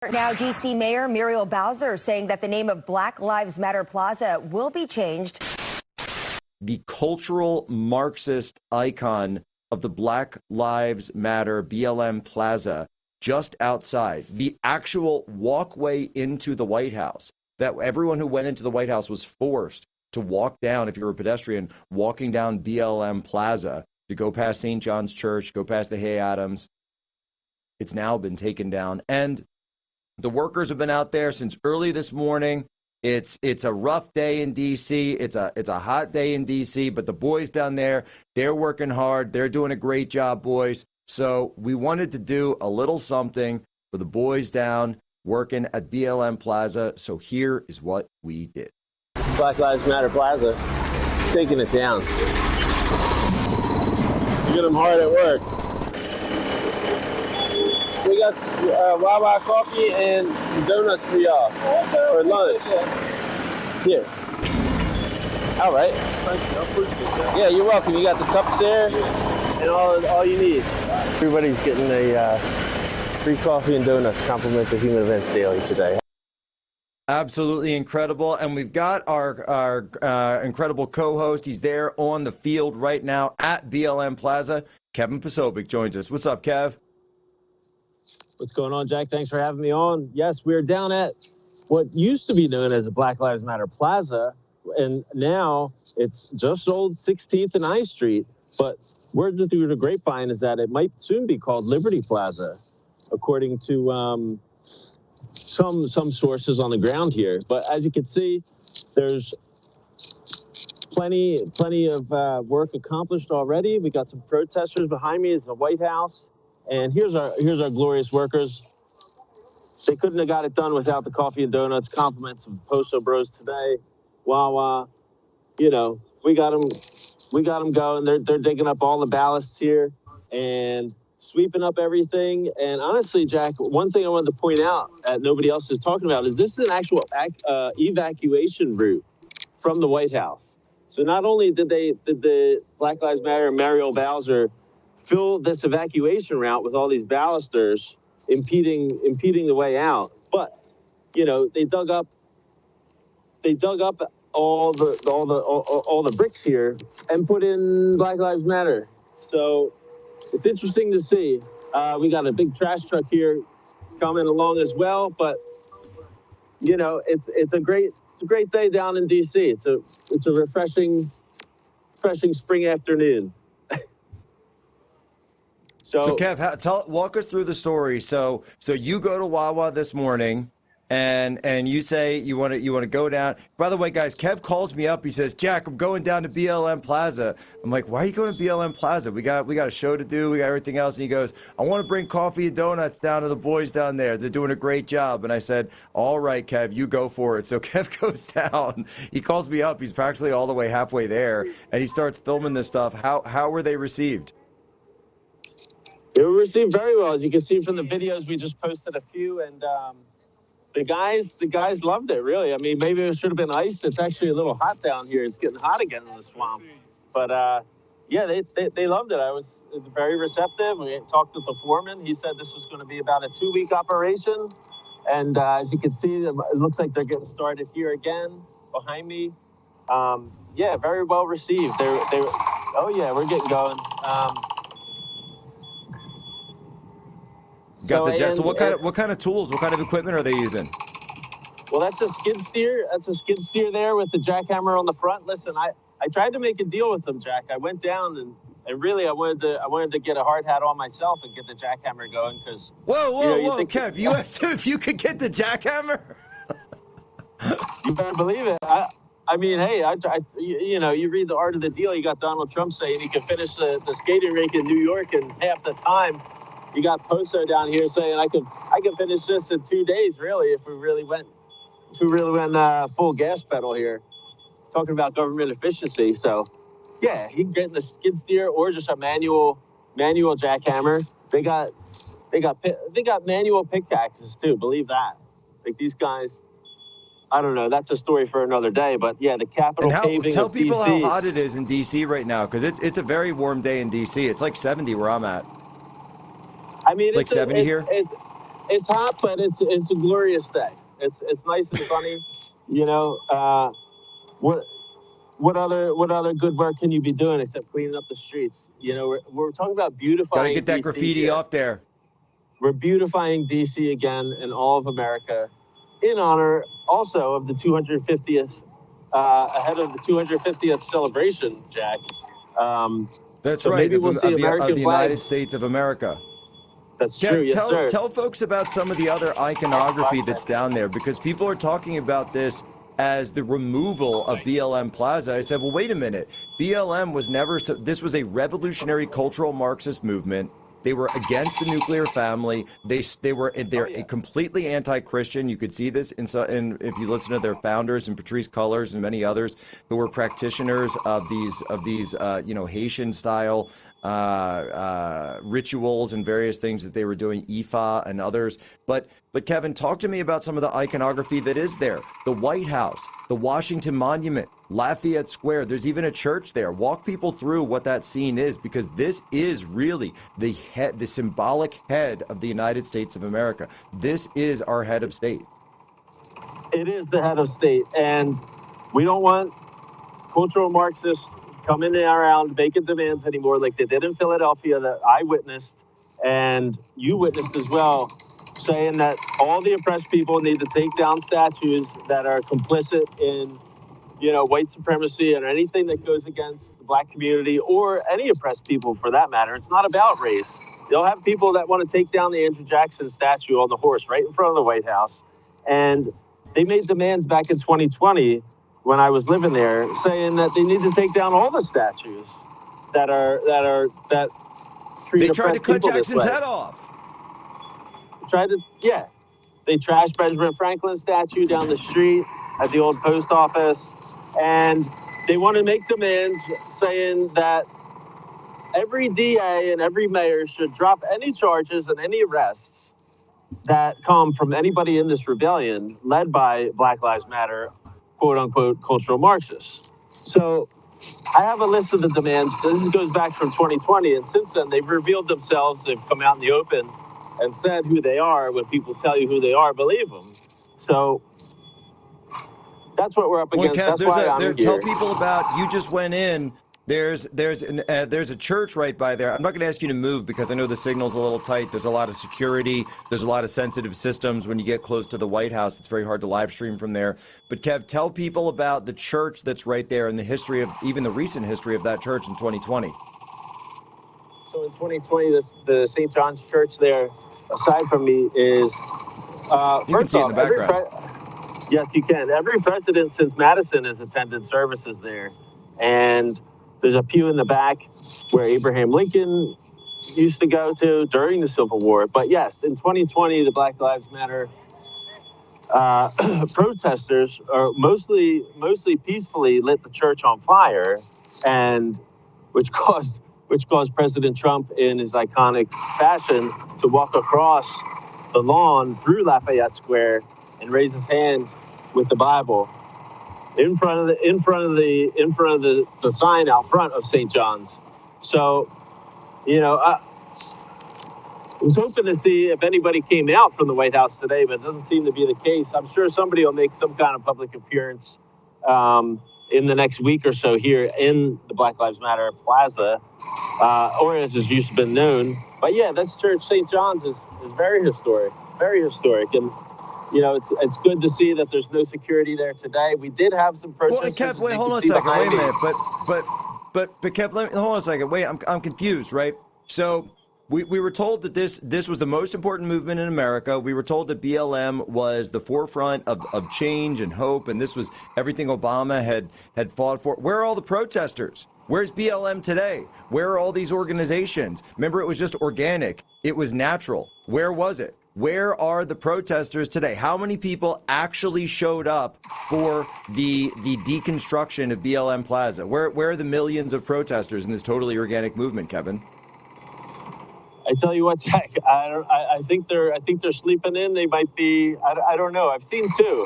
Now, D.C. Mayor Muriel Bowser saying that the name of Black Lives Matter Plaza will be changed. The cultural Marxist icon of the Black Lives Matter BLM Plaza just outside, the actual walkway into the White House, that everyone who went into the White House was forced to walk down, if you're a pedestrian, walking down BLM Plaza to go past St. John's Church, go past the Hay Adams. It's now been taken down. And the workers have been out there since early this morning. It's a rough day in D.C. It's a hot day in D.C., but the boys down there, they're working hard. They're doing a great job, boys. So we wanted to do a little something for the boys down working at BLM Plaza. So here is what we did. Black Lives Matter Plaza, taking it down. You get them hard at work. We got Wawa coffee and donuts for y'all for lunch. Here. All right. Yeah, you're welcome. You got the cups there and all you need. Everybody's getting a free coffee and donuts, compliments of Human Events Daily today. Absolutely incredible. And we've got our incredible co-host. He's there on the field right now at BLM Plaza. Kevin Posobiec joins us. What's up, Kev? What's going on, Jack? Thanks for having me on. Yes, we're down at what used to be known as the Black Lives Matter Plaza, and now it's just old 16th and I Street. But word through the grapevine is that it might soon be called Liberty Plaza, according to some sources on the ground here. But as you can see, there's plenty of work accomplished already. We got some protesters behind me. It's the White House. And here's our glorious workers. They couldn't have got it done without the coffee and donuts. Compliments of Poso Bros today. Wawa, we got them going. They're digging up all the ballasts here and sweeping up everything. And honestly, Jack, one thing I wanted to point out that nobody else is talking about is this is an actual evacuation route from the White House. So not only did the Black Lives Matter and Muriel Bowser fill this evacuation route with all these ballisters impeding the way out, but they dug up all the bricks here and put in Black Lives Matter. So it's interesting to see. We got a big trash truck here coming along as well, but it's a great day down in DC. It's a refreshing spring afternoon. So Kev, walk us through the story. So you go to Wawa this morning, and you say you want to go down. By the way, guys, Kev calls me up. He says, "Jack, I'm going down to BLM Plaza." I'm like, "Why are you going to BLM Plaza? We got a show to do. We got everything else." And he goes, "I want to bring coffee and donuts down to the boys down there. They're doing a great job." And I said, "All right, Kev, you go for it." So Kev goes down. He calls me up. He's practically all the way halfway there, and he starts filming this stuff. How were they received? They were received very well, as you can see from the videos. We just posted a few, and the guys loved it. Really, I mean, maybe it should have been ice. It's actually a little hot down here. It's getting hot again in the swamp. But yeah, they loved it. It was very receptive. We talked with the foreman. He said this was going to be about a 2-week operation, and as you can see, it looks like they're getting started here again behind me. Yeah, very well received. Oh yeah, we're getting going. So what kind of tools, what kind of equipment are they using? Well, that's a skid steer. That's a skid steer there with the jackhammer on the front. Listen, I tried to make a deal with them, Jack. I went down and really I wanted to get a hard hat on myself and get the jackhammer going because. Whoa, Kev! You asked him if you could get the jackhammer. You better believe it. I mean, hey, you read The Art of the Deal. You got Donald Trump saying he can finish the skating rink in New York in half the time. You got Poso down here saying I can finish this in 2 days, really, if we really went full gas pedal here. Talking about government efficiency. So, yeah, he can get the skid steer or just a manual jackhammer. They got manual pickaxes too. Believe that. Like these guys. I don't know. That's a story for another day. But yeah, the Capitol paving. Tell people how hot it is in DC right now, because it's a very warm day in DC. It's like 70 where I'm at. I mean, it's like 70 here. It's hot, but it's a glorious day. It's nice and sunny. You know, what other good work can you be doing except cleaning up the streets? You know, we're talking about beautifying. Got to get that DC graffiti here. off there. We're beautifying DC again and all of America, in honor also of the 250th, ahead of the 250th celebration, Jack. That's so right. maybe we'll see of American the United flags. States of America. That's Kev, true. Yes, sir. tell folks about some of the other iconography that's down there, because people are talking about this as the removal of BLM Plaza. I said, well, wait a minute. BLM was never, this was a revolutionary cultural Marxist movement. They were against the nuclear family. They're completely anti-Christian. You could see this in if you listen to their founders and Patrice Cullors and many others who were practitioners of these Haitian style rituals and various things that they were doing, Ifa and others. But Kevin, talk to me about some of the iconography that is there. The White House, the Washington Monument, Lafayette Square. There's even a church there. Walk people through what that scene is, because this is really the symbolic head of the United States of America. This is our head of state. It is the head of state, and we don't want cultural Marxists coming around making demands anymore like they did in Philadelphia that I witnessed and you witnessed as well, saying that all the oppressed people need to take down statues that are complicit in, white supremacy and anything that goes against the black community or any oppressed people for that matter. It's not about race. They'll have people that want to take down the Andrew Jackson statue on the horse right in front of the White House. And they made demands back in 2020 when I was living there, saying that they need to take down all the statues that treat They tried to cut Jackson's head off. They trashed Benjamin Franklin's statue down the street at the old post office, and they want to make demands saying that every DA and every mayor should drop any charges and any arrests that come from anybody in this rebellion led by Black Lives Matter, quote unquote, cultural Marxists. So I have a list of the demands. This goes back from 2020, and since then they've revealed themselves. They've come out in the open and said who they are. When people tell you who they are, believe them. So that's what we're up against. Kev, that's why I'm here. Tell people about, you just went in. There's a church right by there. I'm not going to ask you to move because I know the signal's a little tight. There's a lot of security. There's a lot of sensitive systems when you get close to the White House. It's very hard to live stream from there. But Kev, tell people about the church that's right there and the history of, even the recent history of that church in 2020. So in 2020, the St. John's Church there, aside from me, is you can see it in the background. Yes, you can. Every president since Madison has attended services there, and there's a pew in the back where Abraham Lincoln used to go to during the Civil War. But yes, in 2020, the Black Lives Matter protesters are mostly peacefully lit the church on fire, and which caused President Trump in his iconic fashion to walk across the lawn through Lafayette Square and raise his hand with the Bible in front of the sign out front of St. John's. So, I was hoping to see if anybody came out from the White House today, but it doesn't seem to be the case. I'm sure somebody will make some kind of public appearance in the next week or so here in the Black Lives Matter Plaza, or as it's used to be known. But yeah, this church, St. John's, is very historic, and it's good to see that there's no security there today. We did have some protests. Well, Kev, wait, hold on a second. Wait a minute. But Kev, hold on a second. Wait, I'm confused, right? So we were told that this was the most important movement in America. We were told that BLM was the forefront of change and hope, and this was everything Obama had fought for. Where are all the protesters? Where's BLM today? Where are all these organizations? Remember, it was just organic. It was natural. Where was it? Where are the protesters today? How many people actually showed up for the deconstruction of BLM Plaza? Where are the millions of protesters in this totally organic movement, Kevin? I tell you what, Jack. I think they're sleeping in. They might be. I don't know. I've seen two.